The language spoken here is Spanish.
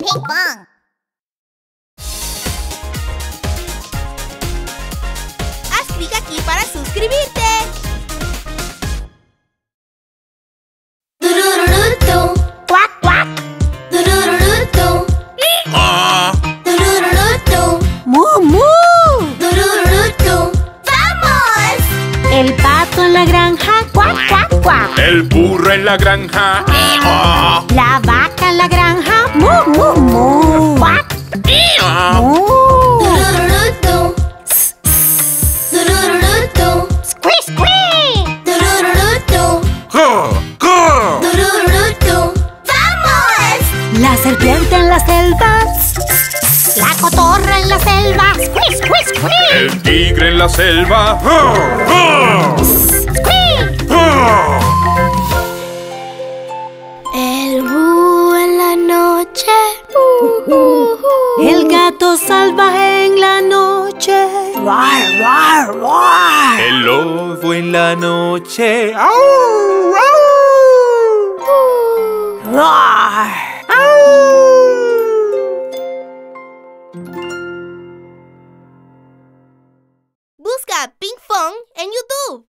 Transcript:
Ping Pong. Haz clic aquí para suscribirte. Cuac, cuac. Mu, mu. ¡Vamos! El pato en la granja, cuac, cuac, cuac. El burro en la granja. La vaca en la granja, mu, mu, mu. Cuac, mu. Squee, squee. ¡Vamos! La serpiente en la selva. La cotorra en la selva. Squee, squee, squee. El tigre en la selva. Squee. El búho en la noche. El gato salvaje en la noche. Roar, roar, roar. El lobo en la noche. Roar. Busca Ping Pong en YouTube.